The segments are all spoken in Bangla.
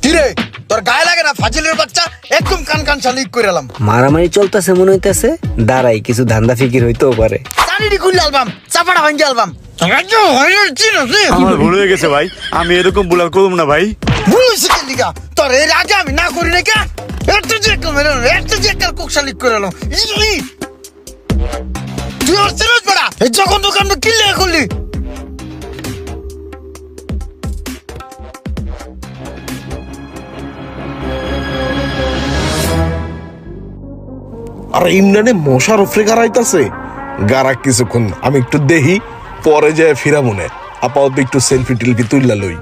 কিরে তোর গায়ে লাগে না ফাজিলের বাচ্চা? একদম কান কান চালিক করে এলাম। মারামারি চলতেছে মনে হইতেছে, দাঁড়াই কিছু ধান্দা ফিকির হইতেও পারে। চালিডি খুললে অ্যালবাম, চাপাটা ভাঙ্গি অ্যালবাম। আমার ভুল হয়ে গেছে ভাই, আমি এরকম বুলার করব না ভাই। ভুল হয়েছে কেন লিগা? তোর এর আগে আমি না করি না কে? একটা যে একটা কোক শালিক করে এলাম। তুই আর সিরিয়াস বড়া, এই যখন দোকান কিনলে খুললি। আর ইমরানে মশার উপরে গাড়াইতেছে। গাড়া কিছুক্ষণ আমি একটু দেখি, পরে যায় ফিরা মনে। আপাতত একটু সেলফি টেলফি তুললা লই।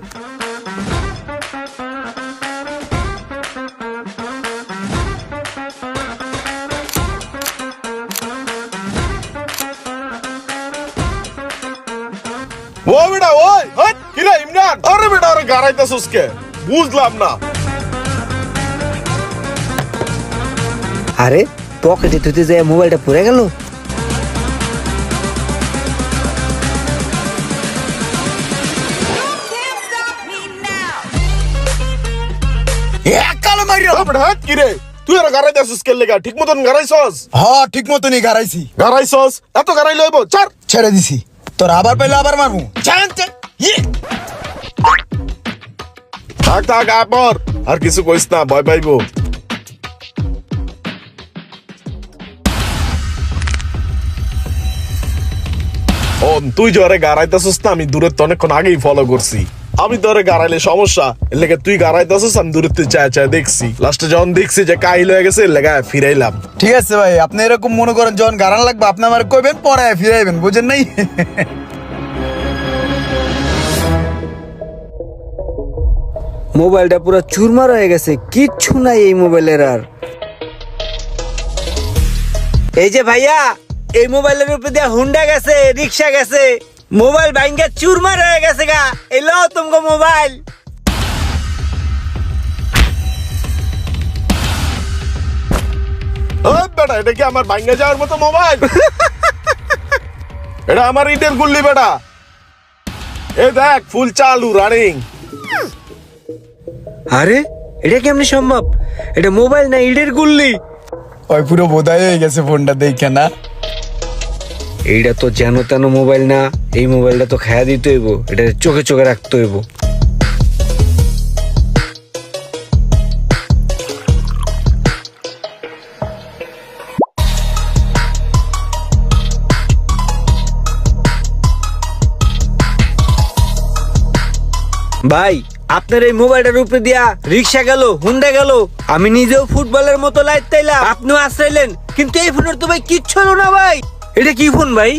ও বেটা ওই হট কিরা ইমরান, আরে বেটা আরে গাড়াইতেছস কে? বুঝলাম না। আরে পকেটে থুতে যায় মোবাইলটা পড়ে গেল। একালে মারিও। ও বেটা হট কিরে, তুই আর গাড়াইতেছস কে লেগা? ঠিক মতন গাড়াইছস? হ্যাঁ ঠিক মতনই গাড়াইছি। গাড়াইছস? এত গাড়াই লইব? চার ছেড়ে দিছি। তোর আবার পাইলে আবার মারমু। জানতে থাক থাক আপর, আর কিছু কইস না, ভয় পাইবো। ও তুই জরে গাড়াইতেছস না, আমি দূরের তো অনেকক্ষণ আগেই ফলো করছি। আমি তোরে গাড়াইলে সমস্যা, এর লেগে তুই গাড়াইতেছস, আমি দূরের থেকে চায় চায় দেখছি। লাস্টে যখন দেখছি যে কাহিল হয়ে গেছে, এর লেগে ফিরাইলাম। ঠিক আছে ভাই, আপনি এরকম মনে করেন যখন গারান লাগবে আপনি আমার কইবেন, পরে ফিরাইবেন, বুঝেন নাই? মোবাইলটা পুরো চুরমার হয়ে গেছে, কিচ্ছু নাই এই মোবাইলের আর। এই যে ভাইয়া, এই মোবাইলের উপরে দিয়ে হুন্ডা গেছে, রিক্সা গেছে, মোবাইল ভাঙ্গা চুরমার হয়ে গেছে গা। এই লো তোমাকে মোবাইল। ও বেটা, এটা কি আমার ভাঙ্গা যাওয়ার মতো মোবাইল? এটা আমার ইটের গুল্লি বেটা। এই দেখ ফুল চালু রানিং। আরে এটা কেমনে সম্ভব? এটা মোবাইল না ইটের গুল্লি। ওই পুরো বোধাই হয়ে গেছে ফোনটা দেখে না। এইটা তো যেন তেন মোবাইল না, এই মোবাইলটা তো খায়া দিতে হইব, এটা চোখে চোখে রাখতে হইব। ভাই আপনার এই মোবাইলটার উপরে দিয়া রিক্সা গেল, হুন্ডা গেল, আমি নিজেও ফুটবলের মতো লাইট তাইলাম, আপনিও আশ্রাইলেন, কিন্তু এই ফোনের তো ভাই কিচ্ছু হলো না ভাই। এটা কি ফোন ভাই?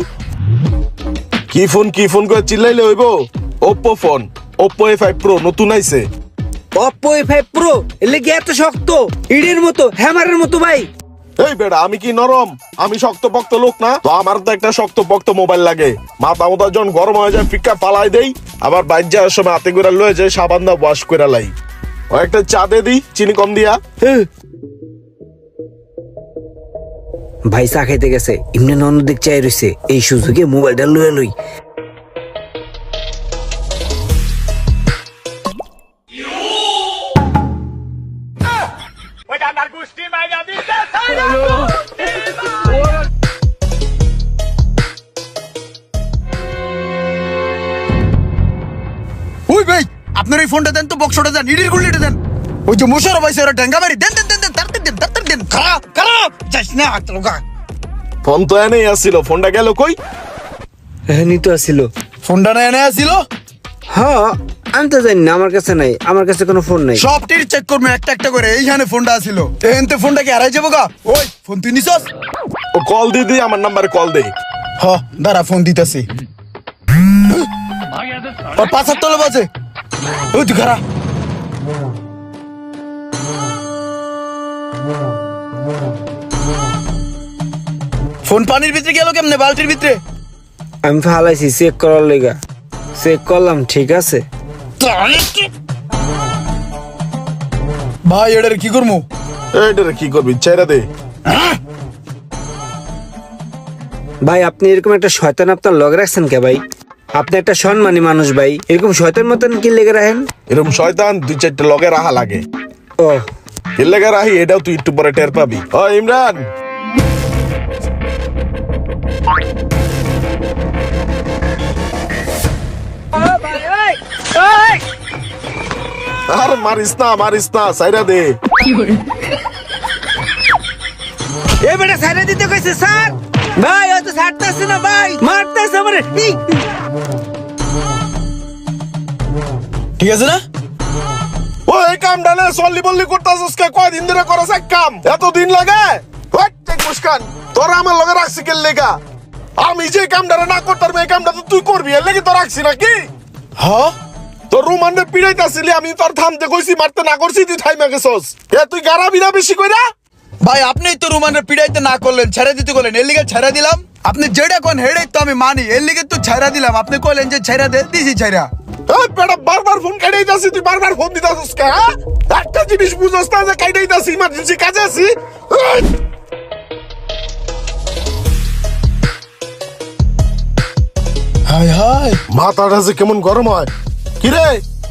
কি ফোন করে চিল্লাইলে হইব? Oppo phone, Oppo A5 Pro নতুন আইছে। Oppo A5 Pro এলে কি এত শক্ত? ইডের মতো, হ্যামারের মতো ভাই। এই বেড়া, আমি কি নরম? আমি শক্ত পক্ত লোক না তো? আমার তো একটা শক্ত পক্ত মোবাইল লাগে। মাথা মোতা যখন গরম হয়ে যায় ফিক্কা পালাই দেই, আবার বাইর যাওয়ার সময় হাতে করে লয়ে যায় সাবান দা ওয়াশ করে লাই। ও একটা চা দে দি, চিনি কম দিয়া। ভাই চা খাইতে গেছে, এমনি নন্দ দেখ চাই রইছে, এই সুযোগে মোবাইলটা লয়ে লই। ওই ভাই আপনার এই ফোনটা দেন তো, বক্সটা দেন, ইডির গুলিটা দেন। ওই যে মুশার ভাই ওরা ঢেঙ্গা মারি দেন দেন দেন দেন, তাড়াতাড়ি দেন। খারাপ খারাপ যাস না হাতে লগা। ফোন তো এনেই আসছিল, ফোনটা গেল কই? হ্যাঁ নিতে আসছিল। ফোনটা না এনে আসিল? হ্যাঁ আমি তো জানি না, আমার কাছে নাই, আমার কাছে কোনো ফোন নাই। সব টির চেক করবে একটা একটা করে। এইখানে ফোনটা আসিল, এনতে ফোনটা কি হারাই যাবো গা? ওই ফোন তুই নিছস? ও কল দি দি, আমার নাম্বারে কল দে। হ দাঁড়া ফোন দিতেছি। ওর ৭৫ বাজে। ওই তুই খারা। ফোন পানির ভিতরে গেল কেমনে? বালতির ভিতরে? আমি ফালাইছি চেক করার লেগা, চেক করলাম ঠিক আছে। ভাই এটার কি করবো? এইটারে কি করবি? ছেড়ে দে। ভাই আপনি এরকম একটা শয়তান আপনার লগ রাখছেন কে ভাই? আপনি একটা সম্মানী মানুষ ভাই, এরকম শয়তান মতন কি লেগে রাখেন? এরকম শয়তান 2-4টা লগে রাহা লাগে। ও কি লেগে রাহি এটাও তুই একটু পরে টের পাবি। ও ইমরান, আর মারিস না সাইরা দে। এ বেটা সাইরা দিতে কইছে স্যার। ভাই ও তো ছাড়তাছে না ভাই, মারতাছে আমারে। ঠিক আছে না? ও এই কামটা না সল্লি বল্লি করতাছস কে? কয়দিন ধরে করছ এক কাম, এত দিন লাগে? ওই টেক মুস্কান, তোরা আমার লগে রাখছি কে লেগা? আমি যে কামটা না করতাম এই কামটা তো তুই করবি, এর লাগি তো রাখছি নাকি? হ্যাঁ তোর রুমানে পিড়াইতাছিলি, আমি তোর থামতে কইছি, মারতে না করছি, তুই থাইমা গেছস। এ তুই গারাবি না বেশি কইরা? ভাই আপনিই তো রুমানের পিড়াইতে না করলেন, ছেড়ে দিতে বললেন, এর লিগে ছেড়ে দিলাম। আপনি যেটা কোন হেডেই তো আমি মানি, এর লিগে তো ছেড়ে দিলাম। আপনি কইলেন যে ছেড়ে দে, দিছি ছেড়া। এই বেটা বারবার ফোন কাটাইতাছি, তুই বারবার ফোন দিতাছস কে? হ্যাঁ? একটা জিনিস বুঝছস না যে কাটাইতাছি, ইমার্জেন্সি কাজে আছি। এই! হাই হাই মাথাটা যে কেমন গরম হয়। কি রে,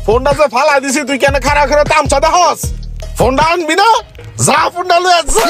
ফোনটা যে ফালাই দিছি, তুই কেন খারাপ করে তামচা দেহস? ফোনটা আনবি না? যা ফোনটা লয়ে যা।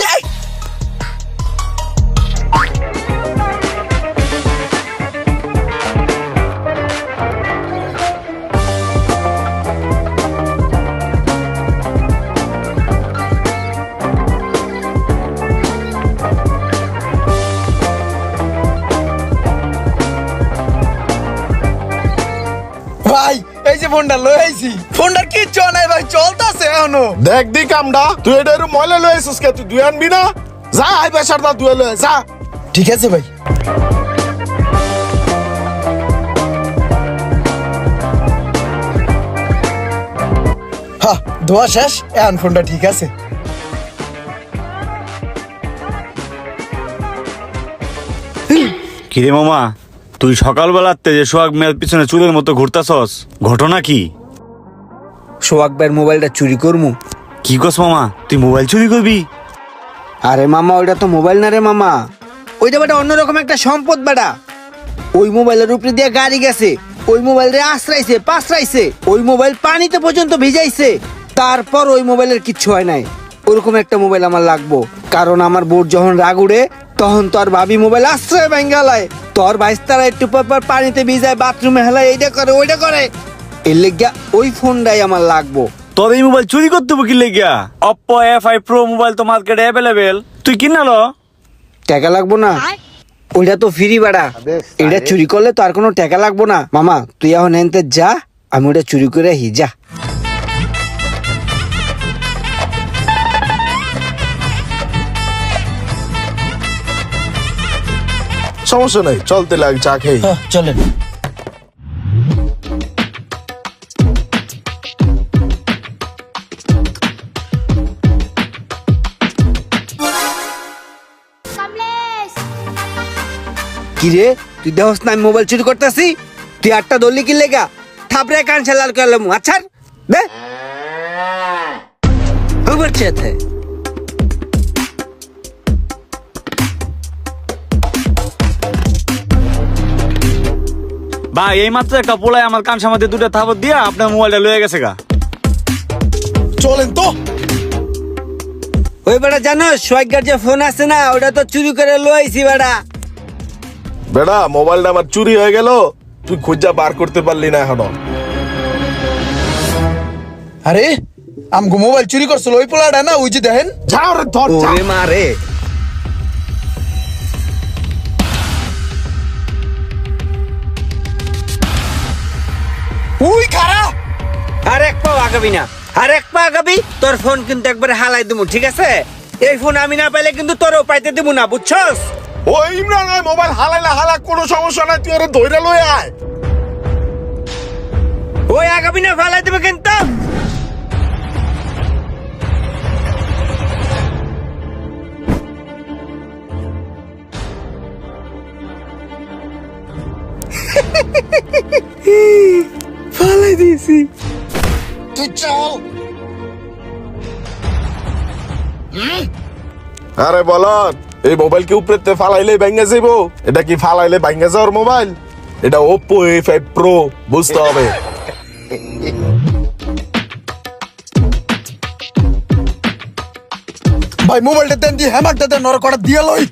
ভাই এই যে ফোনটা লই আইছি, ফোনটার কিচ্ছু নাই ভাই, চলতাছে এখনো। দেখ দি কামটা, তুই এটা ময়লা লয়ে আসিস কে? তুই দুই আনবি না? যা আই বেসার দা দুয়ে লয়ে যা। ঠিক আছে ভাই। হ্যাঁ ধোয়া শেষ, এখন ফোনটা ঠিক আছে। কিরে মামা, তুই সকালবেলাতে যে সোহাগ মেয়ের পিছনে চুলের মতো ঘুরতাছস, ঘটনা কি? সোহাগ ভাইয়ের মোবাইলটা চুরি করমু। কি কস মামা, তুই মোবাইল চুরি করবি? আরে মামা ওইটা তো মোবাইল না রে মামা, ওইটা বেটা অন্যরকম একটা সম্পদ বেটা। ওই মোবাইলের উপরে দিয়ে গাড়ি গেছে, ওই মোবাইল রে আশ্রাইছে পাশরাইছে, ওই মোবাইল পানিতে পর্যন্ত ভিজাইছে, তারপর ওই মোবাইলের কিচ্ছু হয় নাই। ওরকম একটা মোবাইল আমার লাগবো, কারণ আমার বোর যখন রাগ উড়ে তখন তোর ভাবি মোবাইল আশ্রয় ব্যাঙ্গালায়, তোর ভাইস্তারা একটু পর পানিতে ভিজায়, বাথরুমে হেলায়, এইটা করে ওইটা করে। এর লেগিয়া ওই ফোনটাই আমার লাগবো। তোর এই মোবাইল চুরি করতে হবে কি লেগিয়া? Oppo A5 Pro মোবাইল তো মার্কেটে অ্যাভেলেবেল, তুই কিনালো? টাকা লাগবো না? ওইটা তো ফ্রি বাড়া, এটা চুরি করলে তো আর কোনো টাকা লাগবো না। মামা তুই এখন এনতে যা, আমি ওটা চুরি করে আহি, যা। সমস্যা নাই, চলতে লাগ, চা খেয়ে। হ্যাঁ চলেন। কিরে তুই দেহস না আমি মোবাইল চুরি করতেছি? তুই আটটা দলি কি লেগা থাপড়ে কান লাল করলাম। আচ্ছা দে আমার চেতে ভাই এই মাত্র একটা পোলায় আমার কান সামাতে দুটো থাপড় দিয়া আপনার মোবাইলটা লয়ে গেছে গা। চলেন তো। ওই বেটা জানো সোয়াইগার যে ফোন আছে না, ওটা তো চুরি করে লইছি বেটা। বেটা মোবাইলটা আমার চুরি হয়ে গেল, তুই খুঁজা বার করতে পারলি না এখনো। আরে আমগো মোবাইল চুরি করছিল ওই পোলাটা না, ওই যে দেখেন। যাও রে ধর, যা। ওরে মারে ওই খারা। আর এক পা আগাবি না, আর এক পা আগাবি তোর ফোন কিন্তু একবারে হালাই দেবো, ঠিক আছে? এই ফোন আমি না পাইলে কিন্তু তোরও পাইতে দেবো না, বুঝছস? ওই ইমরান ওই মোবাইল হালাইলে হালা, কোনো সমস্যা নাই, তুই ওরে ধইরা লয়ে আয়। ওই আগাবি না, ফালাই দেবে কিন্তু। ফালাই দিয়েছি। তুই চল। আরে বল, এই মোবাইল কি উপরে ফালাইলে ভাঙ্গা যাইবো? এটা কি ফালাইলে ভাঙ্গা যাওয়ার মোবাইল? এটা ওপ্পো A5 Pro, বুঝতে হবে। ভাই মোবাইলটা দেন দিয়ে হ্যামারটা দেন ওরা কটা দিয়ে লই